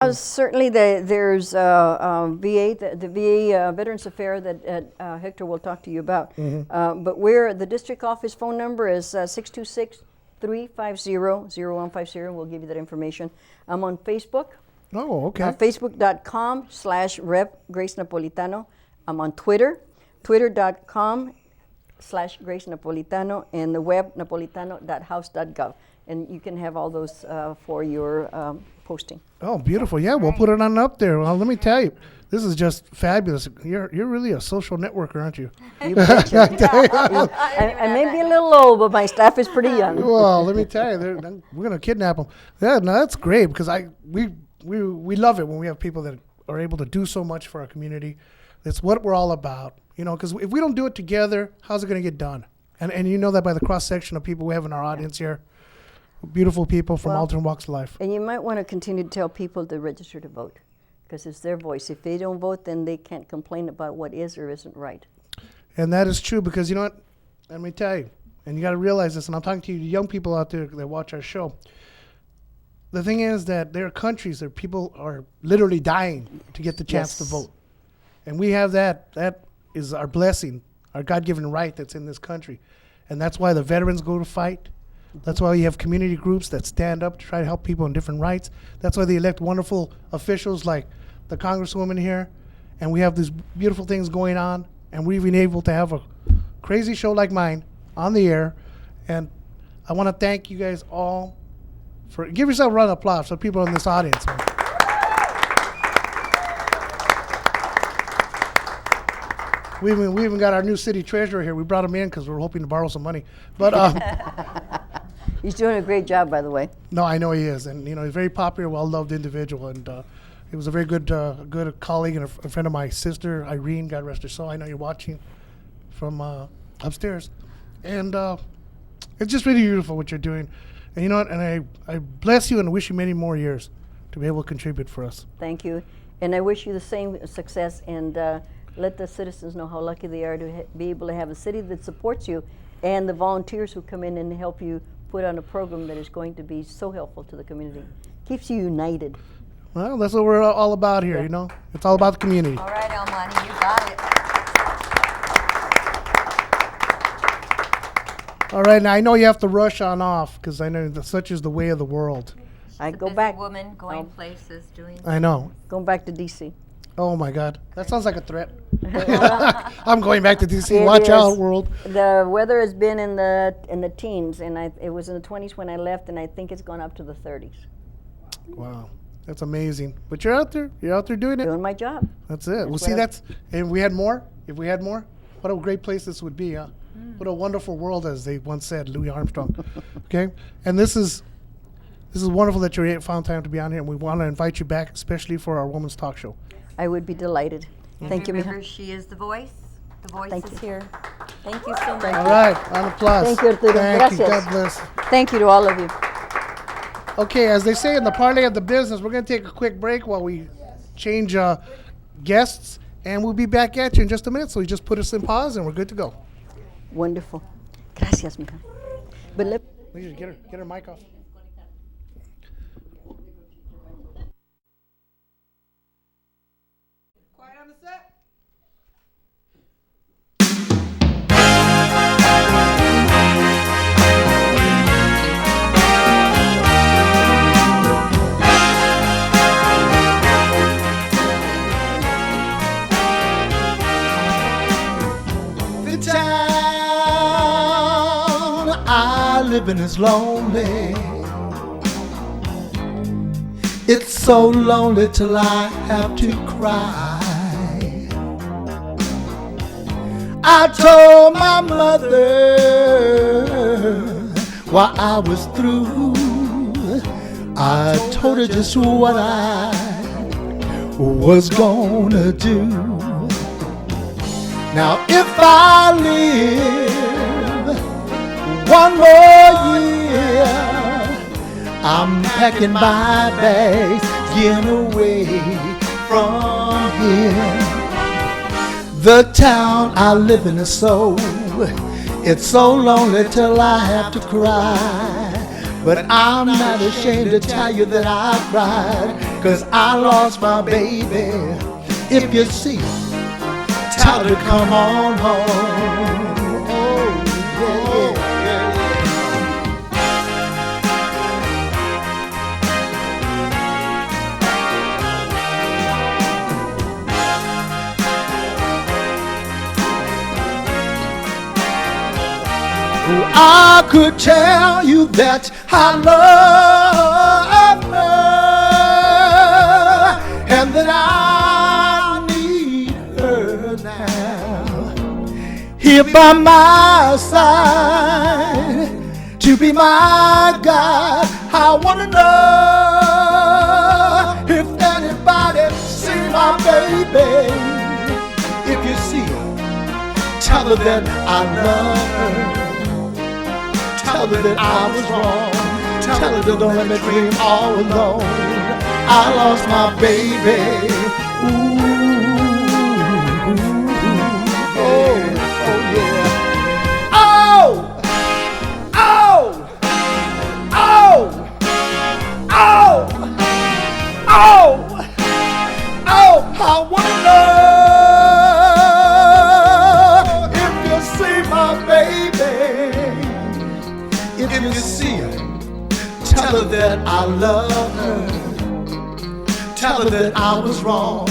Certainly, there's VA, the VA Veterans Affair that Hector will talk to you about. But the district office phone number is 626-350-0150. We'll give you that information. I'm on Facebook. Oh, okay. Facebook.com/Rep Grace Napolitano. I'm on Twitter, twitter.com/Grace Napolitano, and the web napolitano.house.gov. And you can have all those for your posting. Oh, beautiful. Yeah, we'll put it on up there. Well, let me tell you, this is just fabulous. You're really a social networker, aren't you? You betcha. I may be a little old, but my staff is pretty young. Well, let me tell you, we're going to kidnap them. Yeah, no, that's great because we love it when we have people that are able to do so much for our community. That's what we're all about, because if we don't do it together, how's it going to get done? And you know that by the cross-section of people we have in our audience here. Beautiful people from all different walks of life. And you might want to continue to tell people to register to vote because it's their voice. If they don't vote, then they can't complain about what is or isn't right. And that is true because you know what? Let me tell you, and you got to realize this, and I'm talking to you young people out there that watch our show. The thing is that there are countries that people are literally dying to get the chance to vote. And we have that. That is our blessing, our God-given right that's in this country. And that's why the veterans go to fight. That's why you have community groups that stand up to try to help people in different rights. That's why they elect wonderful officials like the Congresswoman here. And we have these beautiful things going on. And we've been able to have a crazy show like mine on the air. And I want to thank you guys all for, give yourself a round of applause for people in this audience. We even got our new city treasurer here. We brought him in because we're hoping to borrow some money. But he's doing a great job, by the way. No, I know he is, and he's a very popular, well-loved individual, and he was a very good colleague and a friend of my sister, Irene. God rest her soul. I know you're watching from upstairs, and it's just really beautiful what you're doing. And you know what? And I bless you and wish you many more years to be able to contribute for us. Thank you, and I wish you the same success. And let the citizens know how lucky they are to be able to have a city that supports you, and the volunteers who come in and help you put on a program that is going to be so helpful to the community. Keeps you united. Well, that's what we're all about here, It's all about the community. All right, El Monte, you got it. All right, now I know you have to rush on off because I know that such is the way of the world. I The go busy back. woman going places, doing. I know. Going back to DC. Oh my God, that sounds like a threat. I'm going back to DC. It Watch is. out, world. The weather has been in the teens, and it was in the 20s when I left, and I think it's gone up to the 30s. Wow, that's amazing. But you're out there. You're out there doing it. Doing my job. That's it. Well, see, and we had more. If we had more, what a great place this would be, huh? What a wonderful world, as they once said, Louis Armstrong. Okay, and this is wonderful that you found time to be on here, and we want to invite you back, especially for our Women's Talk Show. I would be delighted. Thank you, Remember, Mija. she is the voice. The voice Thank is you. here. Thank you so much. All right, round of applause. Thank you, Arturo. Thank you. Gracias. God bless. Thank you to all of you. Okay, as they say in the parlay of the business, we're going to take a quick break while we change guests, and we'll be back at you in just a minute. So you just put us in pause, and we're good to go. Wonderful. Gracias, mija. But let Please get her mic off. Quiet on the set. The town I live in is lonely. It's so lonely till I have to cry. I told my mother while I was through. I told her just what I was gonna do. Now if I live one more year, I'm packing my bags, getting away from here. The town I live in is it's so lonely till I have to cry. But I'm not ashamed to tell you that I cried 'cause I lost my baby. If you see her, tell her to come on home. Oh, yeah, Oh, I could tell you that I love her and that I need her now, here by my side, to be my guide. I wanna know if anybody see my baby. If you see her, tell her that I love her. Tell her that I was wrong. Tell her that don't let me dream all alone. I lost my baby. Ooh, oh, oh yeah. Oh, oh, oh, oh, oh, oh. I wanna know if you see my baby. If you see her, tell her that I love her. Tell her that I was wrong.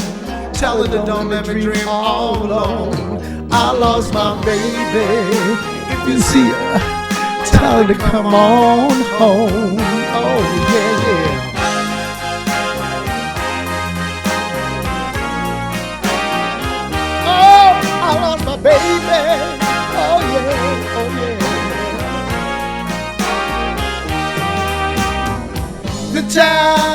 Tell her that don't let me dream all alone. I lost my baby. If you see her, tell her to come on home. Oh yeah, yeah. Oh, I lost my baby. Oh yeah, oh yeah. The town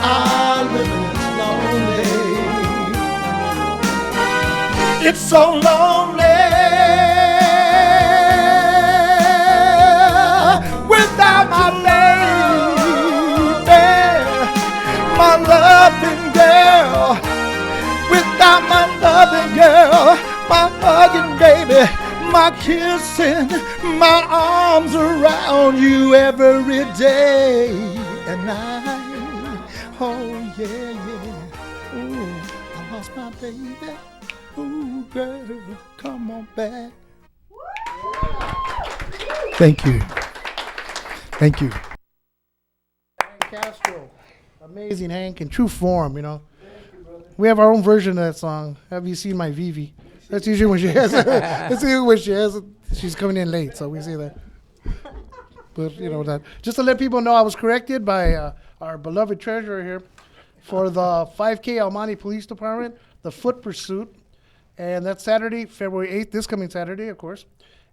I live in is lonely. It's so lonely without my baby, my loving girl. Without my loving girl, my hugging baby, my kissing, my arms around you every day and night. Oh yeah, yeah. Ooh, I lost my baby. Ooh, girl, come on back. Thank you. Thank you. Hank Castro, amazing Hank in true form, you know. We have our own version of that song. Have you seen my Vivi? That's usually when she has. That's usually when she has. She's coming in late, so we say that. But you know that. Just to let people know, I was corrected by our beloved treasurer here for the 5K El Monte Police Department, the foot pursuit, and that's Saturday, February 8th. This coming Saturday, of course.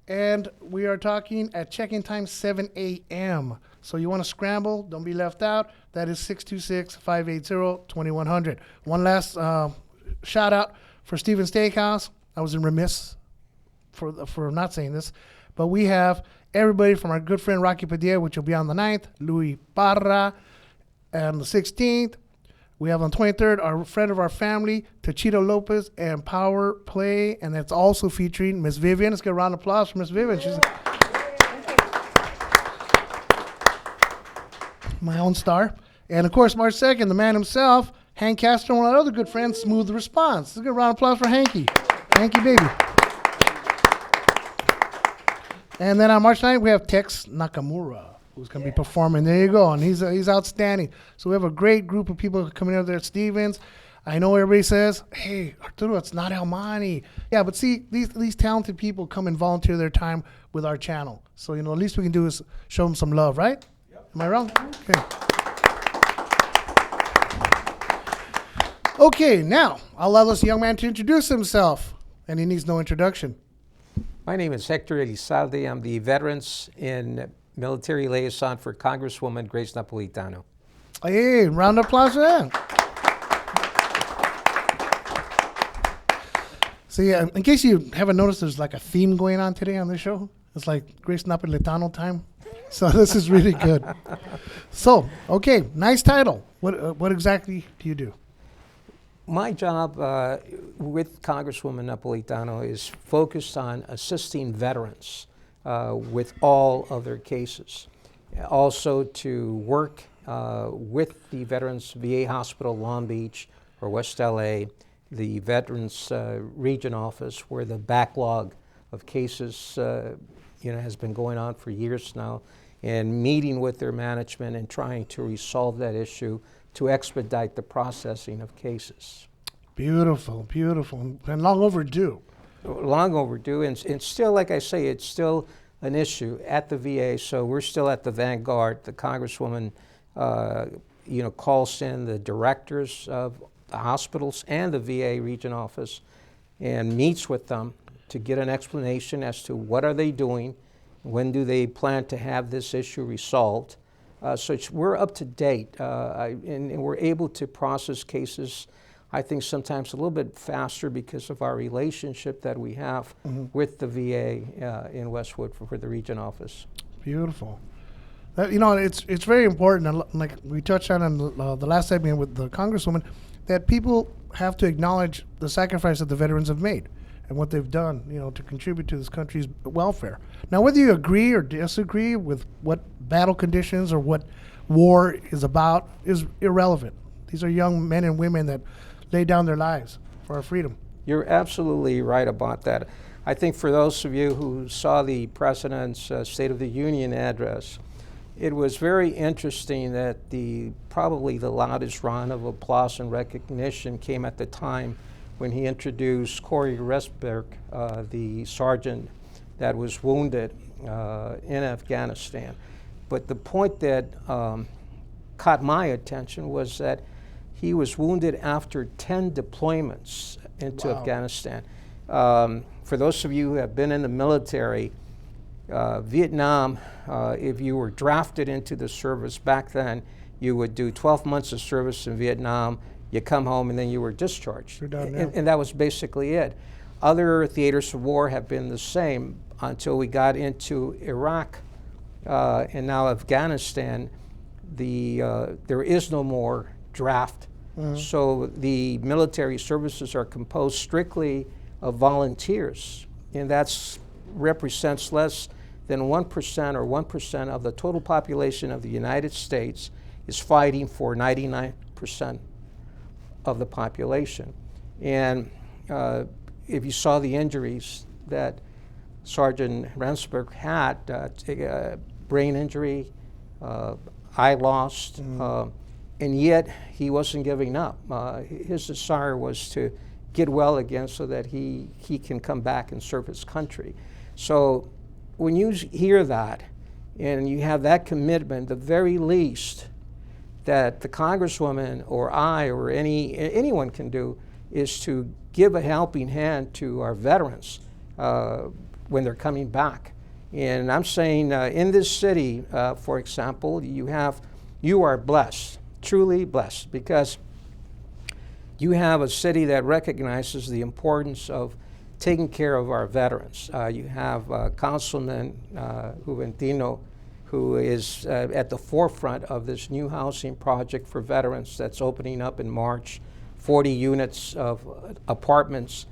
And we are talking at check-in time 7 a.m. So you want to scramble, don't be left out. That is 626-580-2100. One last shout out for Steven Steakhouse. I was remiss for not saying this, but we have everybody from our good friend Rocky Padilla, which will be on the 9th, Louis Parra on the 16th. We have on 23rd our friend of our family, Tachito Lopez and Power Play, and that's also featuring Miss Vivian. Let's get a round of applause for Miss Vivian. She's my own star. And of course, March 2nd, the man himself, Hank Castro, and one of our other good friends, Smooth Response. Let's get a round of applause for Hanky. Hanky baby. And then on March 9th, we have Tex Nakamura, who's going to be performing. There you go. And he's outstanding. So we have a great group of people coming out there at Stevens. I know everybody says, hey, Arturo, it's not El Monte. Yeah, but see, these talented people come and volunteer their time with our channel. So, you know, at least we can do is show them some love, right? Yep. Am I wrong? Okay. Okay, now I'll allow this young man to introduce himself, and he needs no introduction. My name is Hector Elizalde. I'm the Veterans in Military Liaison for Congresswoman Grace Napolitano. Hey, round of applause for that. So yeah, in case you haven't noticed, there's like a theme going on today on this show. It's like Grace Napolitano time. So this is really good. So, okay, nice title. What exactly do you do? My job with Congresswoman Napolitano is focused on assisting veterans with all of their cases. Also to work with the Veterans VA Hospital Long Beach or West LA, the Veterans Region Office, where the backlog of cases has been going on for years now, and meeting with their management and trying to resolve that issue to expedite the processing of cases. Beautiful, beautiful, and long overdue. Long overdue, and still, like I say, it's still an issue at the VA, so we're still at the vanguard. The Congresswoman calls in the directors of the hospitals and the VA region office and meets with them to get an explanation as to what are they doing, when do they plan to have this issue resolved. So we're up to date, and we're able to process cases, I think, sometimes a little bit faster because of our relationship that we have with the VA in Westwood for the region office. Beautiful. It's very important, and like we touched on in the last segment with the Congresswoman, that people have to acknowledge the sacrifice that the veterans have made and what they've done, to contribute to this country's welfare. Now, whether you agree or disagree with what battle conditions or what war is about is irrelevant. These are young men and women that lay down their lives for our freedom. You're absolutely right about that. I think for those of you who saw the President's State of the Union address, it was very interesting that probably the loudest round of applause and recognition came at the time when he introduced Corey Resberg, the sergeant that was wounded in Afghanistan. But the point that caught my attention was that he was wounded after 10 deployments into Afghanistan. For those of you who have been in the military, Vietnam, if you were drafted into the service back then, you would do 12 months of service in Vietnam, you come home, and then you were discharged. And that was basically it. Other theaters of war have been the same until we got into Iraq and now Afghanistan. There is no more draft. So the military services are composed strictly of volunteers, and that represents less than 1% or 1% of the total population of the United States is fighting for 99% of the population. And if you saw the injuries that Sergeant Rensberg had, brain injury, eye lost, and yet he wasn't giving up. His desire was to get well again so that he can come back and serve his country. So when you hear that and you have that commitment, the very least that the Congresswoman or I or anyone can do is to give a helping hand to our veterans when they're coming back. And I'm saying in this city, for example, you are blessed, truly blessed, because you have a city that recognizes the importance of taking care of our veterans. You have Councilman Juventino, who is at the forefront of this new housing project for veterans that's opening up in March, 40 units of apartments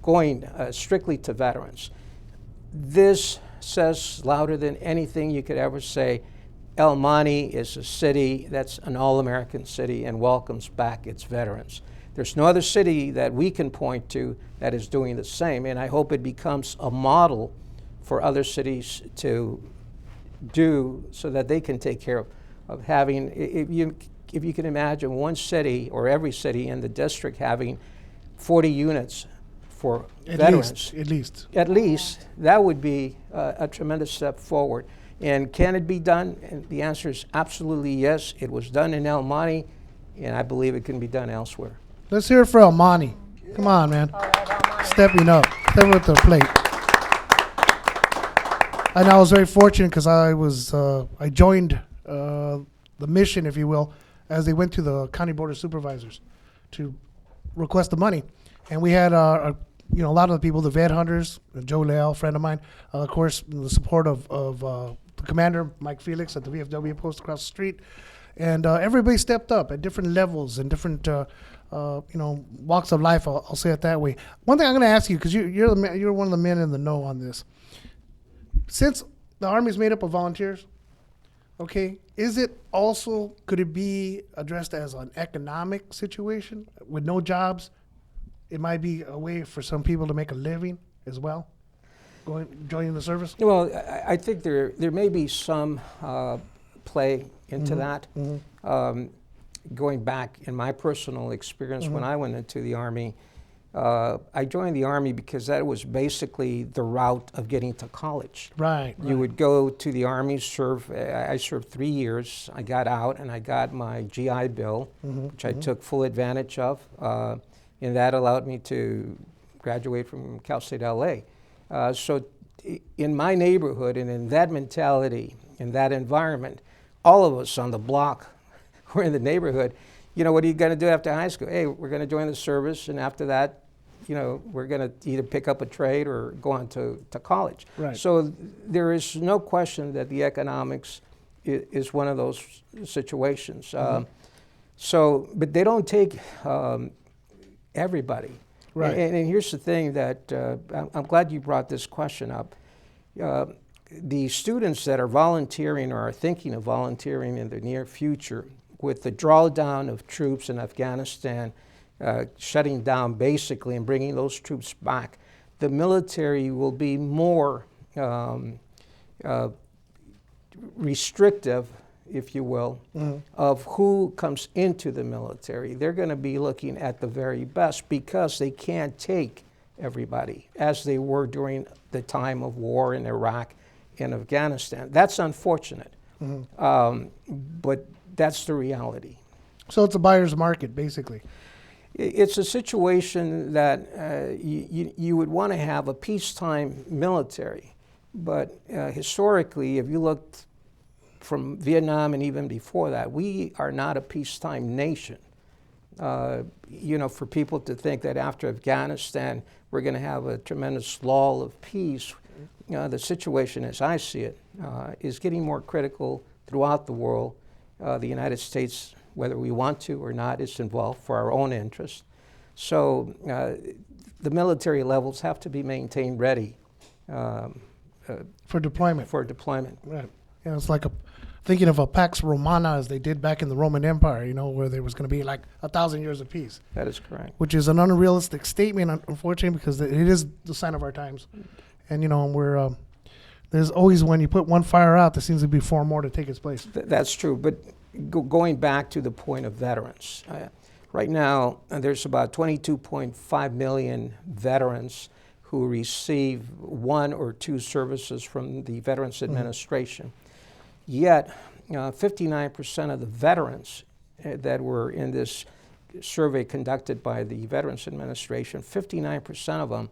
going strictly to veterans. This says louder than anything you could ever say. El Monte is a city that's an all-American city and welcomes back its veterans. There's no other city that we can point to that is doing the same, and I hope it becomes a model for other cities to do so that they can take care of having, if you can imagine one city or every city in the district having 40 units for veterans. At least, that would be a tremendous step forward. And can it be done? And the answer is absolutely yes. It was done in El Monte, and I believe it can be done elsewhere. Let's hear it for El Monte. Come on, man. All right, El Monte. Stepping up to the plate. And I was very fortunate because I joined the mission, if you will, as they went to the county board of supervisors to request the money. And we had a lot of the people, the vet hunters, Joe Leal, a friend of mine, of course, the support of the commander, Mike Felix, at the VFW post across the street. And everybody stepped up at different levels and different, walks of life. I'll say it that way. One thing I'm going to ask you, because you're one of the men in the know on this. Since the Army is made up of volunteers, okay, could it be addressed as an economic situation with no jobs? It might be a way for some people to make a living as well, joining the service. Well, I think there may be some play into that. Going back in my personal experience when I went into the Army, I joined the Army because that was basically the route of getting to college. Right. You would go to the Army, serve. I served 3 years. I got out and I got my GI Bill, which I took full advantage of. And that allowed me to graduate from Cal State LA. So in my neighborhood and in that mentality, in that environment, all of us on the block were in the neighborhood. What are you going to do after high school? Hey, we're going to join the service, and after that, we're going to either pick up a trade or go on to college. Right. So there is no question that the economics is one of those situations. But they don't take everybody. Right. And here's the thing that I'm glad you brought this question up. The students that are volunteering or are thinking of volunteering in the near future, with the drawdown of troops in Afghanistan shutting down basically and bringing those troops back, the military will be more restrictive, if you will, of who comes into the military. They're going to be looking at the very best because they can't take everybody as they were during the time of war in Iraq and Afghanistan. That's unfortunate, but that's the reality. So it's a buyer's market, basically. It's a situation that you would want to have a peacetime military, but historically, if you looked from Vietnam and even before that, we are not a peacetime nation. For people to think that after Afghanistan, we're going to have a tremendous lull of peace, the situation as I see it, is getting more critical throughout the world. The United States, whether we want to or not, is involved for our own interest. So the military levels have to be maintained ready For deployment. Right. It's like thinking of a Pax Romana as they did back in the Roman Empire, where there was going to be like 1,000 years of peace. That is correct. Which is an unrealistic statement, unfortunately, because it is the sign of our times. And, we're, there's always, when you put one fire out, there seems to be 4 more to take its place. That's true. But going back to the point of veterans, right now there's about 22.5 million veterans who receive 1 or 2 services from the Veterans Administration. Yet, 59% of the veterans that were in this survey conducted by the Veterans Administration, 59% of them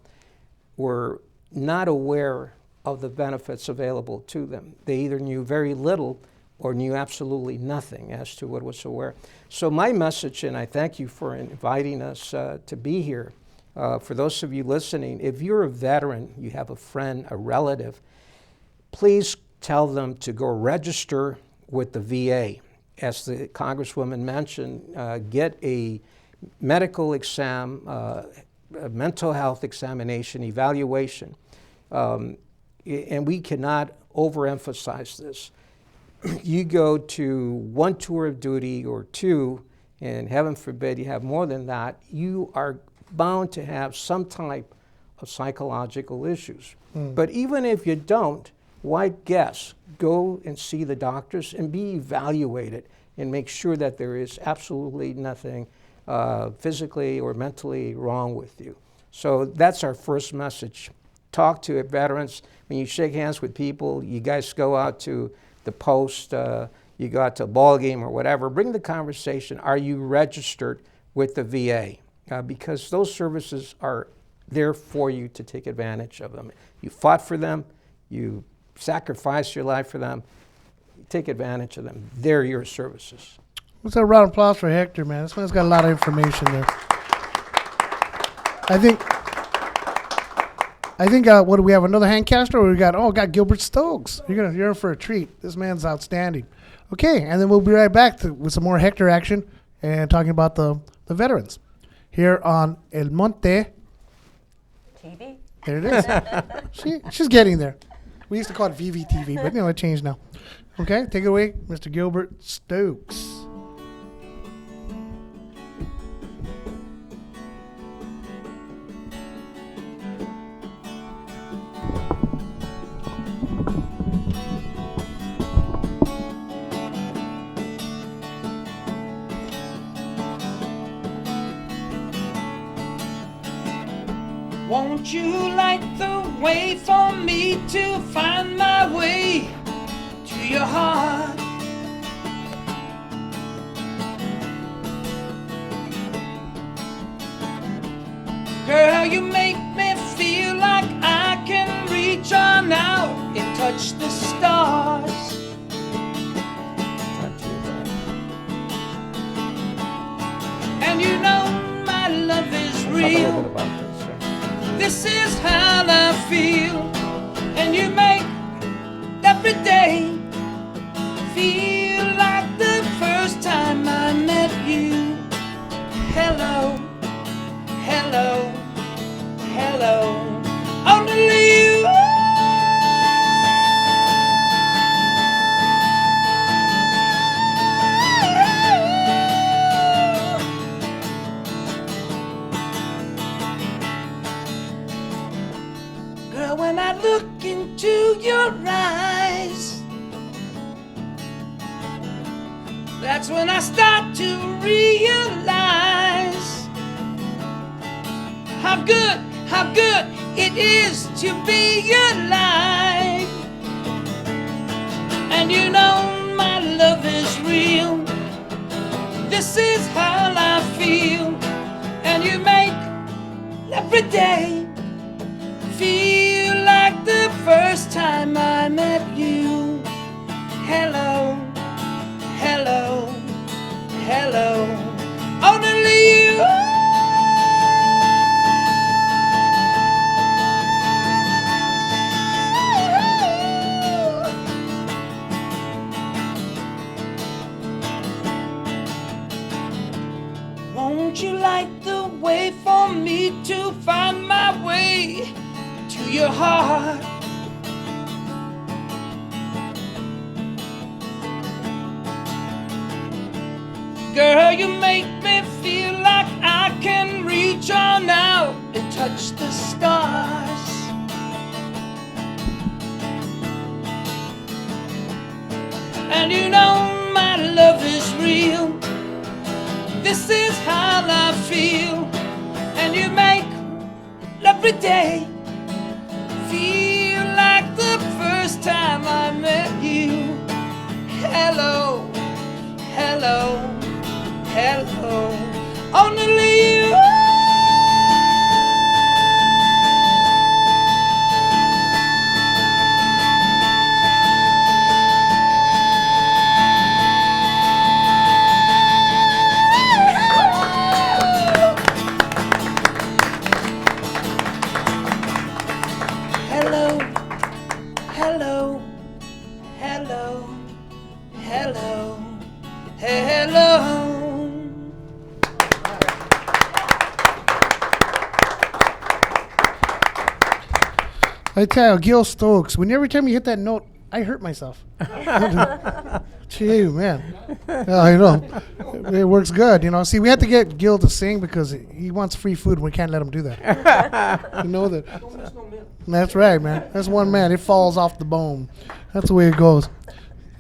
were not aware of the benefits available to them. They either knew very little or knew absolutely nothing as to what was aware. So my message, and I thank you for inviting us to be here, for those of you listening, if you're a veteran, you have a friend, a relative, please tell them to go register with the VA. As the Congresswoman mentioned, get a medical exam, a mental health examination, evaluation. And we cannot overemphasize this. You go to 1 tour of duty or 2, and heaven forbid you have more than that, you are bound to have some type of psychological issues. But even if you don't, why guess? Go and see the doctors and be evaluated and make sure that there is absolutely nothing physically or mentally wrong with you. So that's our first message. Talk to veterans. When you shake hands with people, you guys go out to the post, you go out to a ball game or whatever, bring the conversation. Are you registered with the VA? Because those services are there for you to take advantage of them. You fought for them, you sacrificed your life for them, take advantage of them. They're your services. Let's have a round of applause for Hector, man. This man's got a lot of information there. I think what do we have? Another hand caster, or we got Gilbert Stokes. You're in for a treat. This man's outstanding. Okay, and then we'll be right back with some more Hector action and talking about the veterans here on El Monte. TV? There it is. She's getting there. We used to call it VVTV, but it changed now. Okay, take it away, Mr. Gilbert Stokes. Won't you light the way for me to find my way to your heart? Girl, you make me feel like I can reach on out and touch the stars. And you know my love is Talk a little bit real. about this. This is how I feel, and you make every day feel like the first time I met you. Hello, hello, hello, only you. Girl, when I look into your eyes, that's when I start to realize how good it is to be alive. And you know my love is real. This is how I feel, and you make every day feel like the first time I met you. Hello, hello, hello, only you. Won't you light the way for me to find my way to your heart? Girl, you make me feel like I can reach on out and touch the stars. And you know my love is real. This is how I feel, and you make every day feel like the first time I met you. Hello, hello, hello, only you. Hello, hello, hello, hello, hello. I tell you, Gil Stokes, every time you hit that note, I hurt myself. Gee, man. Yeah, I know. It works good, See, we had to get Gil to sing because he wants free food and we can't let him do that. You know that. That's right, man. That's one man. It falls off the bone. That's the way it goes.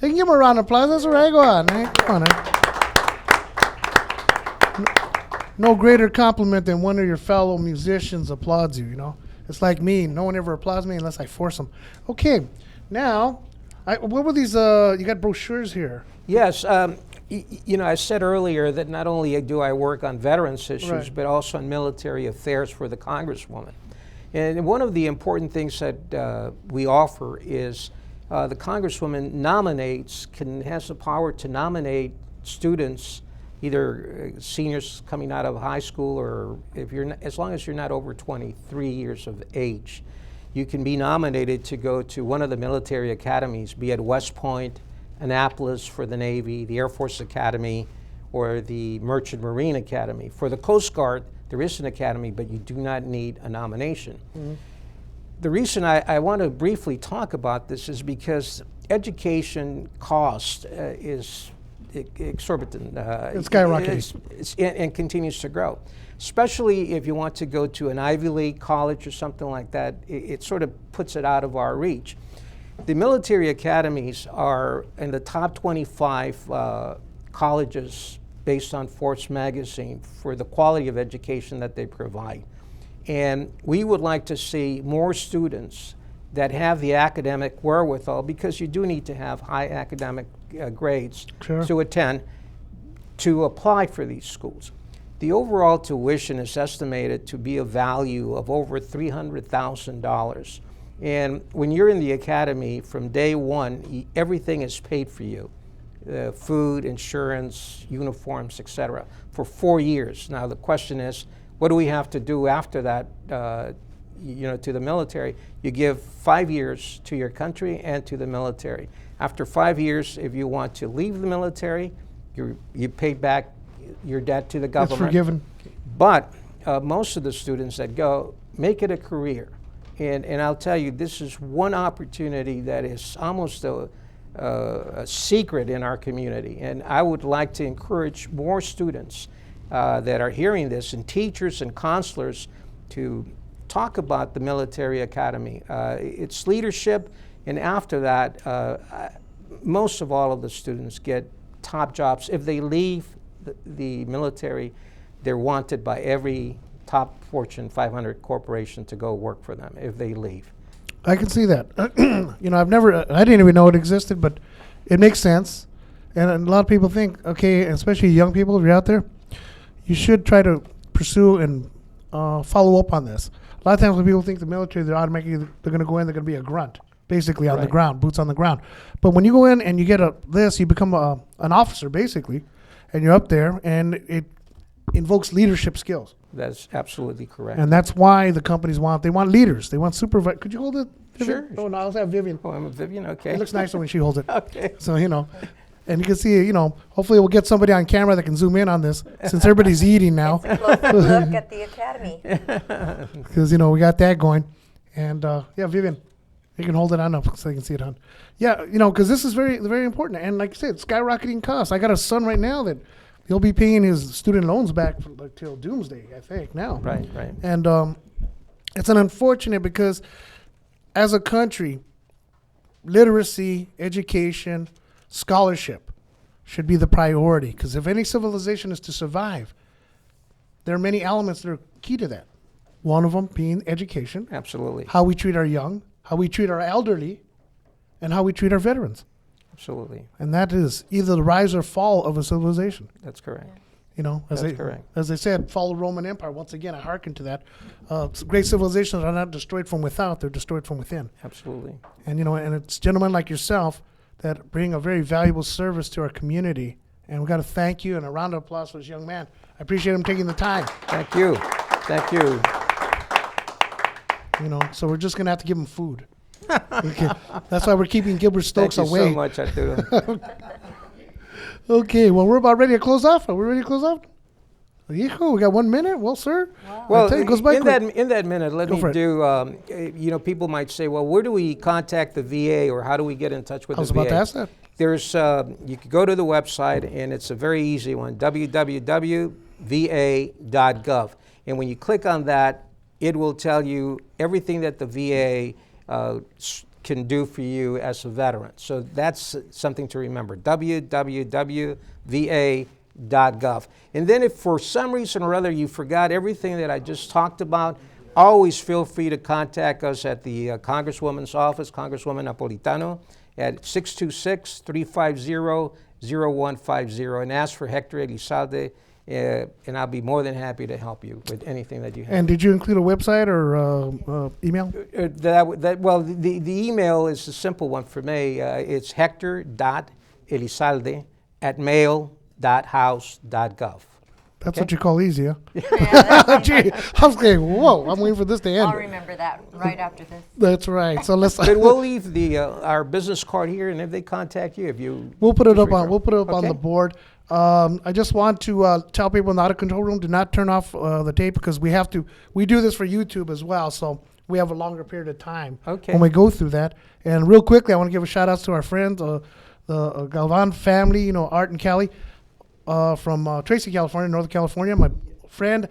Hey, give him a round of applause. That's all right. Go on, man. Come on, man. No greater compliment than one of your fellow musicians applauds you, It's like me. No one ever applauds me unless I force them. Okay. Now, what were these? You got brochures here. Yes, I said earlier that not only do I work on veterans issues, Right. but also on military affairs for the Congresswoman. And one of the important things that we offer is the Congresswoman has the power to nominate students, either seniors coming out of high school or as long as you're not over 23 years of age. You can be nominated to go to one of the military academies, be it West Point, Annapolis for the Navy, the Air Force Academy, or the Merchant Marine Academy. For the Coast Guard, there is an academy, but you do not need a nomination. The reason I want to briefly talk about this is because education cost is exorbitant. It's skyrocketing. And continues to grow. Especially if you want to go to an Ivy League college or something like that, it sort of puts it out of our reach. The military academies are in the top 25 colleges based on Forbes magazine for the quality of education that they provide. And we would like to see more students that have the academic wherewithal, because you do need to have high academic grades to attend, to apply for these schools. The overall tuition is estimated to be a value of over $300,000. And when you're in the academy, from day one, everything is paid for you. Food, insurance, uniforms, etc., for 4 years. Now the question is, what do we have to do after that, to the military? You give 5 years to your country and to the military. After 5 years, if you want to leave the military, you pay back your debt to the government. It's forgiven. But most of the students that go make it a career. And I'll tell you, this is one opportunity that is almost a secret in our community. And I would like to encourage more students that are hearing this, and teachers and counselors, to talk about the military academy. It's leadership, and after that, most of all of the students get top jobs. If they leave the military, they're wanted by every top Fortune 500 corporation to go work for them if they leave. I can see that. I didn't even know it existed, but it makes sense. And a lot of people think, okay, especially young people, if you're out there, you should try to pursue and follow up on this. A lot of times when people think the military, they're going to go in, they're going to be a grunt, basically on the ground, boots on the ground. But when you go in and you get you become an officer, basically, and you're up there, and it invokes leadership skills. That's absolutely correct. And that's why the companies want leaders. They want supervisors. Could you hold it, Vivian? Sure. Oh, no, I'll have Vivian. Oh, I'm a Vivian, okay. It looks nicer when she holds it. Okay. So, and you can see, hopefully we'll get somebody on camera that can zoom in on this, since everybody's eating now. It's a closer look at the academy. Because, we got that going. And, Vivian, you can hold it on up so you can see it on. Yeah, because this is very, very important. And like you said, skyrocketing costs. I got a son right now that he'll be paying his student loans back till doomsday, I think, now. Right. And it's unfortunate because as a country, literacy, education, scholarship should be the priority. Because if any civilization is to survive, there are many elements that are key to that. One of them being education. Absolutely. How we treat our young, how we treat our elderly, and how we treat our veterans. Absolutely. And that is either the rise or fall of a civilization. That's correct. As they said, fall of Roman Empire. Once again, I hearken to that. Great civilizations are not destroyed from without; they're destroyed from within. Absolutely. And and it's gentlemen like yourself that bring a very valuable service to our community. And we got to thank you, and a round of applause for this young man. I appreciate him taking the time. Thank you. Thank you. So we're just gonna have to give him food. Okay. That's why we're keeping Gilbert Stokes away. away. Thank you so much, Arturo. Okay, well, we're about ready to close off. Are we ready to close off? Hijo, we got 1 minute. Well, sir. Wow. Well, it goes by in quick. that minute, let me do. People might say, well, where do we contact the VA, or how do we get in touch with the VA? I was about to ask that. There's, you could go to the website, and it's a very easy one: www.va.gov. And when you click on that, it will tell you everything that the VA can do for you as a veteran. So that's something to remember: www.va.gov. And then if for some reason or other you forgot everything that I just talked about, always feel free to contact us at the Congresswoman's office, Congresswoman Napolitano, at 626-350-0150, and ask for Hector Elizalde, and I'll be more than happy to help you with anything that you have. And did you include a website or email? The email is a simple one for me. It's hector.elizalde@mail.house.gov. That's Okay. what you call easy, huh? Yeah, Gee, I was going, whoa, I'm waiting for this to end. I'll remember that right after this. That's right. So let's. But we'll leave the our business card here, and if they contact you, if you We'll put it just up on. refer. We'll put it up on Okay. the board. I just want to tell people in the out of control room, do not turn off the tape because we have to. We do this for YouTube as well, so we have a longer period of time Okay. when we go through that. And real quickly, I want to give a shout out to our friends, the Galvan family. Art and Kelly from Tracy, California, Northern California. My friend